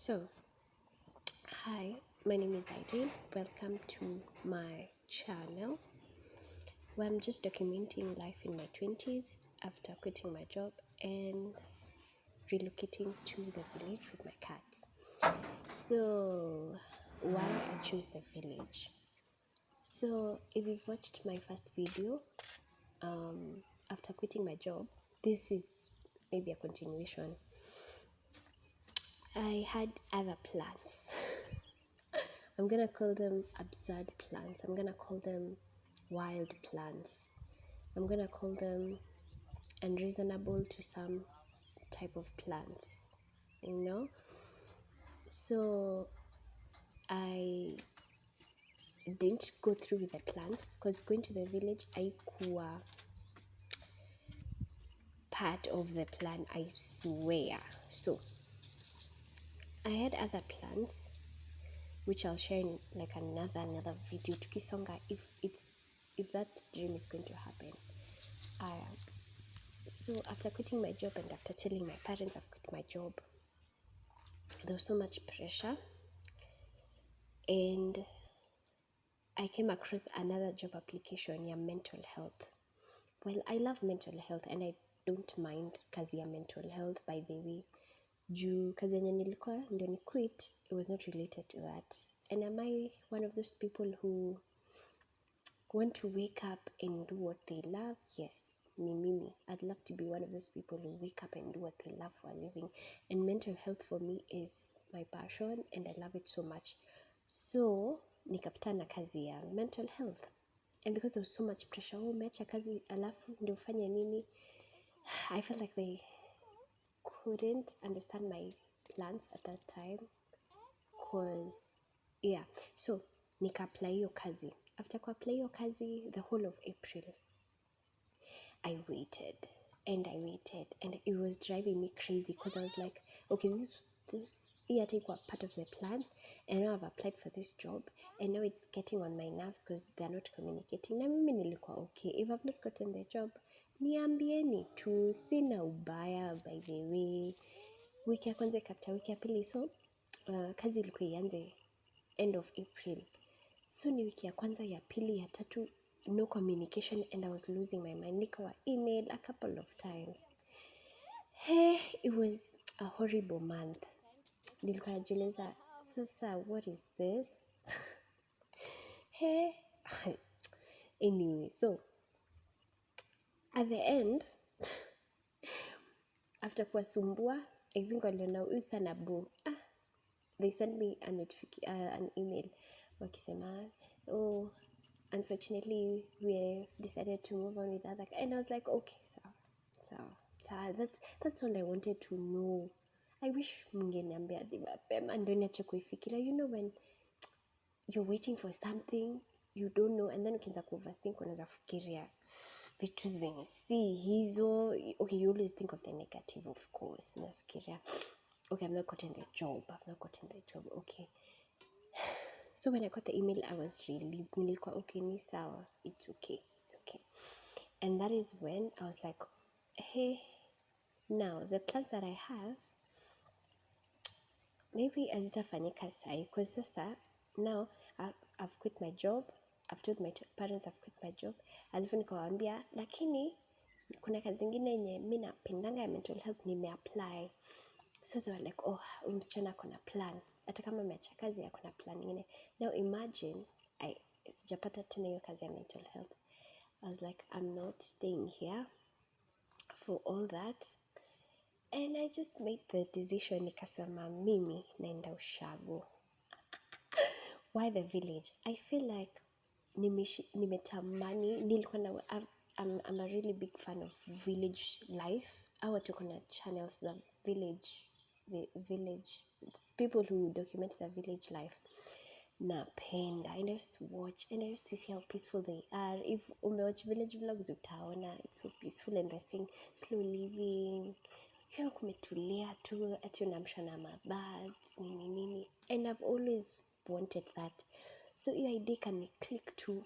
So, hi, my name is Irene. Welcome to my channel where I'm just documenting life in my 20s after quitting my job and relocating to the village with my cats. So, why I choose the village? So, if you've watched my first video after quitting my job, this is maybe a continuation. I had other plans. I'm gonna call them absurd plans. I'm gonna call them wild plans. I'm gonna call them unreasonable to some type of plans, you know? So I didn't go through with the plans because going to the village, haikuwa part of the plan, I swear. So I had other plans which I'll share in like another video tukisonga if that dream is going to happen. So after quitting my job and after telling my parents I've quit my job, there was so much pressure, and I came across another job application, mental health. Well, I love mental health and I don't mind kazi ya mental health, by the way. Juu kazi yenye nilikuwa ndio ni quit, it was not related to that. And am I one of those people who want to wake up and do what they love? Yes, ni mimi. I'd love to be one of those people who wake up and do what they love for a living. And mental health for me is my passion and I love it so much. So nikapata na kazi ya mental health, and because there was so much pressure, umeacha kazi alafu ndio ufanye nini, I felt like they couldn't understand my plans at that time, cause so nika-apply hiyo kazi. After ku-apply hiyo kazi, the whole of April I waited and it was driving me crazy because I was like, okay, this year take part of the plan, and now I've applied for this job and now it's getting on my nerves because they're not communicating. Na mimi nilikuwa okay, if I've not gotten the job niambieni tu, sina ubaya, by the way. Wiki ya kwanza ikapita, wiki ya pili, so kazi ilikuwa ianze end of April. So ni wiki ya kwanza, ya pili, ya tatu, no communication, and I was losing my mind. Nikawa email a couple of times. Hey, it was a horrible month. Nilikuwa najiuliza, sasa what is this? Hey, anyway, so at the end, after kuwasumbua, I think waliona huyu sana boo. They sent me an email wakisema, oh, unfortunately we've decided to move on with other, and I was like, okay, so that's all I wanted to know. I wish mngeniambia hadi mapema ndio niache kuifikiria. You know, when you're waiting for something you don't know, and then ukianza kuoverthink, unaanza fikiria vitu zenye si hizo. Okay, you always think of the negative, of course. Nafikiria, okay, I've not gotten the job, okay. So when I got the email, I was relieved. Nilikuwa okay, ni sawa, it's okay. And that is when I was like, hey, now the plans that I have maybe hazitafanyika sahi, because sasa now I've quit my job. I've told my parents I've quit my job. Alafu nikawaambia, lakini kuna kazi zingine yenye mimi napendanga ya mental health nimeapply. So they were like, oh, msichana akona plan, hata kama ameacha kazi akona plan nyingine. Now imagine sijapata tena hiyo kazi ya mental health. I was like, I'm not staying here for all that. And I just made the decision, nikasema mimi naenda ushago. Why the village? I feel like nimetamani, I'm a really big fan of village life. Our watu kuna channels the village people who document the village life. Napenda, and I used to watch and I used to see how peaceful they are. If umewatch village vlogs utaona it's so peaceful and they're saying slow living. You know, kumetulia tu, ati unaamshwa na birds nini, and I've always wanted that. So hiyo idea can click to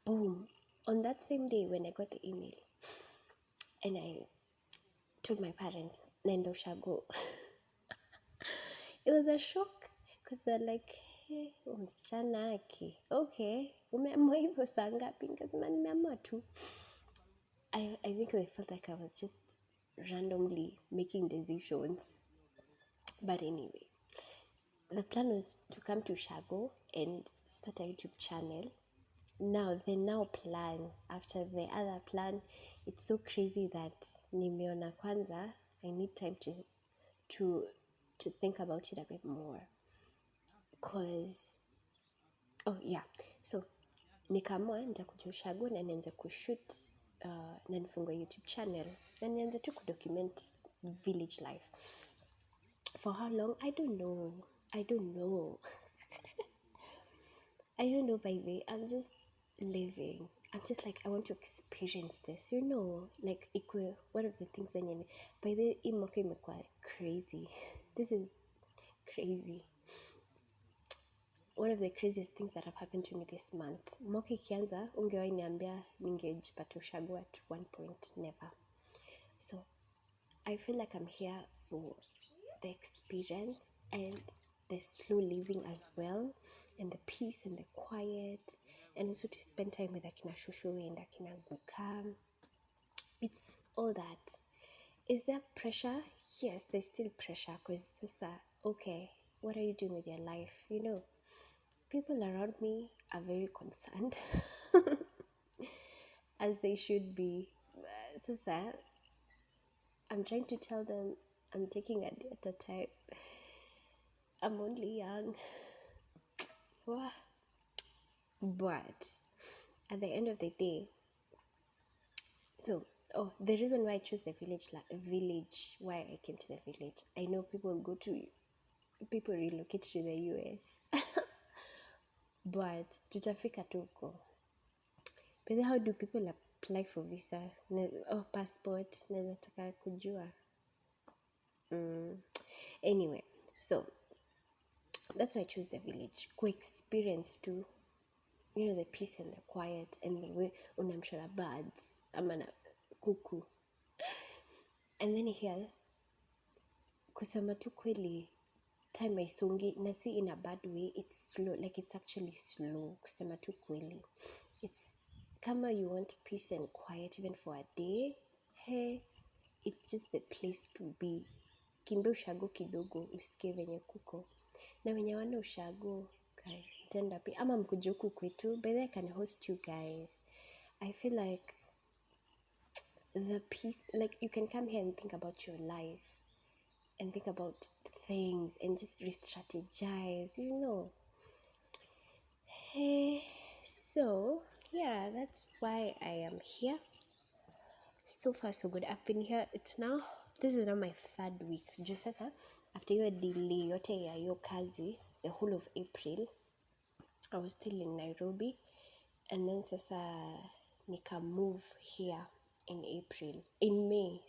boom on that same day when I got the email, and I told my parents naenda ushago. It was a shock because they're like, hey, msichana aki, okay, umeamua hivyo saa ngapi? Nikasema nimeamua tu. I think they felt like I was just randomly making decisions. But anyway, the plan was to come to Shago and start a YouTube channel. Now, the plan, after the other plan, it's so crazy that nimeona kwanza, I need time to think about it a bit more. Cause, oh yeah, so nikaamua nitakuja Ushago na nianze kushoot na nifungue YouTube channel na nianze tu kudocument village life. For how long? I don't know. I don't know, by the way. I'm just living. I'm just like, I want to experience this, like one of the things that by the imoke imekuwa crazy. This is crazy. One of the craziest things that have happened to me this month. Mwaka ikianza ungewahi niambia ningejipata Ushago at one point. Never. So I feel like I'm here for the experience and the slow living as well, and the peace and the quiet, and also to spend time with Akina Shushu and Akina Gukam. It's all that. Is there pressure? Yes, there's still pressure, because it's okay, what are you doing with your life? People around me are very concerned, as they should be. I'm trying to tell them I'm taking a day at a time. I'm only young. But at the end of the day, the reason why I chose the village, why I came to the village, I know people relocate to the US. But tutafika tuko. But then how do people apply for visa? Passport, nataka kujua. Anyway, so that's why I chose the village. Experience too, the peace and the quiet, and the way unamshara birds, amana kuku. And then here, kusema tu kweli, time haisongi, na si in a bad way, it's slow, like it's actually slow, kusema tu kweli. It's kama you want peace and quiet even for a day, hey, it's just the place to be. Kimbe Ushago kidogo, usikie venye kuko. Na wenye wana Ushago, guys, tenda pi ama mkuje huku kwetu, by the way I can host you guys. I feel like the peace, like you can come here and think about your life and think about things and just re-strategize, Hey, so yeah, that's why I am here. So far so good. I've been here, this is now my 3rd week. Josepha, after your delay yote ya yo kazi, the whole of April, I was still in Nairobi, and then sasa nika move here in May,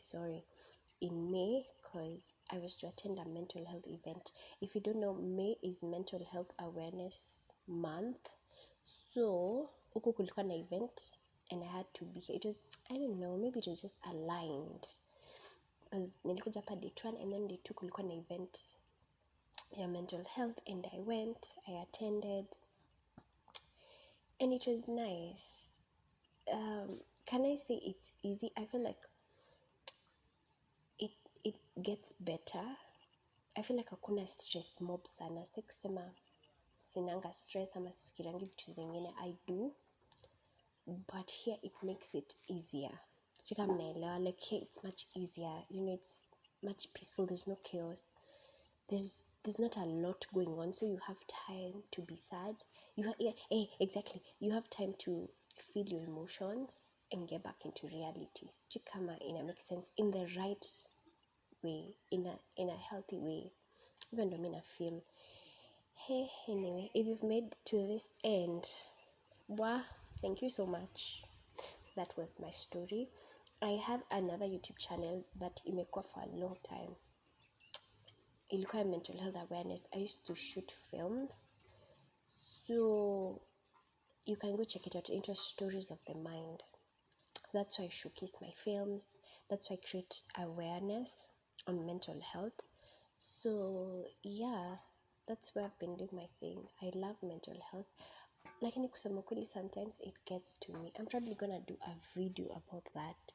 because I was to attend a mental health event. If you don't know, May is Mental Health Awareness Month. So huku kulikuwa na event and I had to be here. It was, I don't know, maybe it was just aligned, because nilikuja hapa day 1 and then day 2 kulikuwa na event ya mental health, and I went, I attended, and it was nice. Can I say it's easy? I feel like it gets better. I feel like hakuna stress mob sana. Sitaki kusema sinanga stress ama sifikirangi vitu zingine. I do, but here it makes it easier. Sika mnaelewa, like here it's much easier. It's much peaceful. There's no chaos. There's not a lot going on, so you have time to be sad. Exactly. You have time to feel your emotions and get back into reality. Kama ina make sense in the right way, in a healthy way. Even though I feel, hey, anyway, if you've made to this end, thank you so much. That was my story. I have another YouTube channel that imekuwa for a long time. Ilikuwa mental health awareness. I used to shoot films, so you can go check it out. Into Stories of the Mind. That's why I showcase my films. That's why I create awareness on mental health. So yeah, that's where I've been doing my thing. I love mental health. Lakini kusema kweli, sometimes it gets to me. I'm probably gonna do a video about that.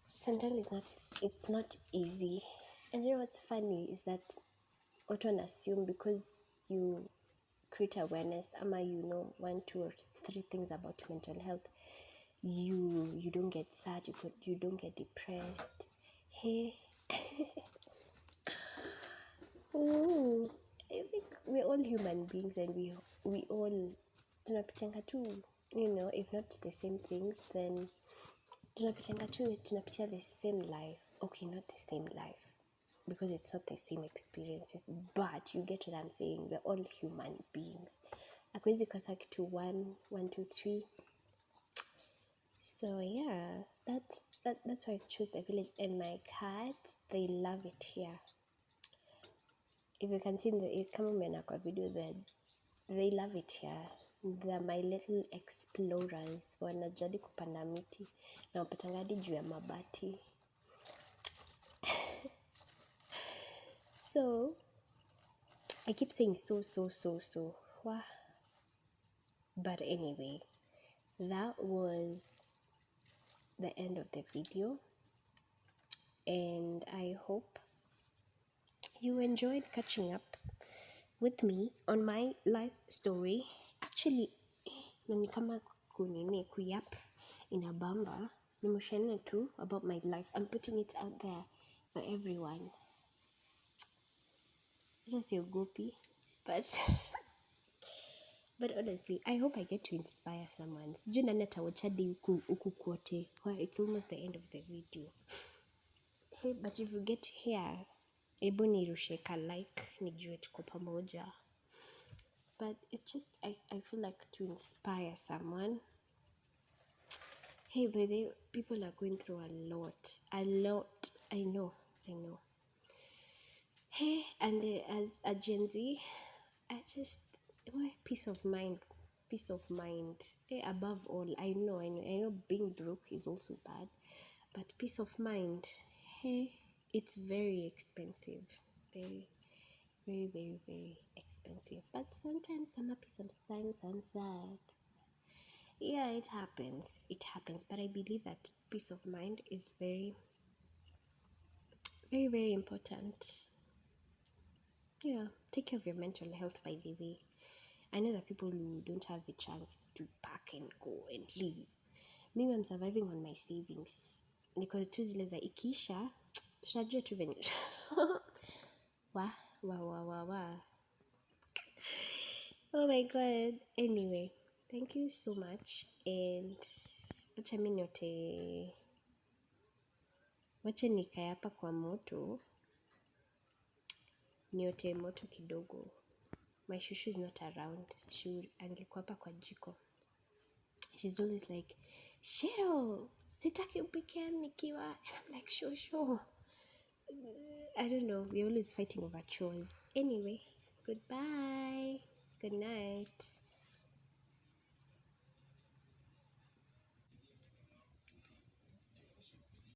Sometimes it's not easy. And you know what's funny is that what one assume because you create awareness, ama you know 1, 2, or 3 things about mental health, you don't get sad, you don't get depressed. Hey. Ooh, I think we're all human beings, and we all tunapitanga tu, you know, if not the same things, then tunapitia the same life. Okay, not the same life, because it's not the same experiences, but you get what I'm saying. We're all human beings. Akuwezi kosa kitu 1, 2, 3. So yeah, that's why I chose the village. And my cats, they love it here. If you can see in the kama umeona kwa video, they love it here. They're my little explorers. Wanajua hadi kupanda miti na wapatanga hadi juu ya mabati. So I keep saying so. Wow. But anyway, that was the end of the video, and I hope you enjoyed catching up with me on my life story. Actually, nani kama kuyap inabamba, nimeshana tu about my life. I'm putting it out there for everyone. Just siogopi, but honestly, I hope I get to inspire someone. Sijui nani atawachadi huku kote. It's almost the end of the video. Hey, but if you get here, ebu nirushe ka like, nijue tuko pamoja. But it's just, I feel like to inspire someone. Hey, by the way, people are going through a lot. I know. Hey, and as a Gen Z, I just, peace of mind. Hey, above all, I know being broke is also bad, but peace of mind, hey, it's very expensive. Very, very, very, very expensive. But sometimes I'm happy, sometimes I'm sad. Yeah, it happens. But I believe that peace of mind is very, very, very important. Yeah, take care of your mental health, by the way. I know that people who don't have the chance to pack and go and leave. Maybe I'm surviving on my savings. Because tu zile za ikisha, tutajua tu venye. Wa. Oh my god. Anyway, thank you so much. And wacha nikae hapa kwa moto. Niote moto kidogo. My shushu is not around. Angekuwa hapa kwa jiko. She's always like, Shero, sitaki upike nikiwa. And I'm like, sure. I don't know. We're always fighting over chores. Anyway, goodbye. Good night.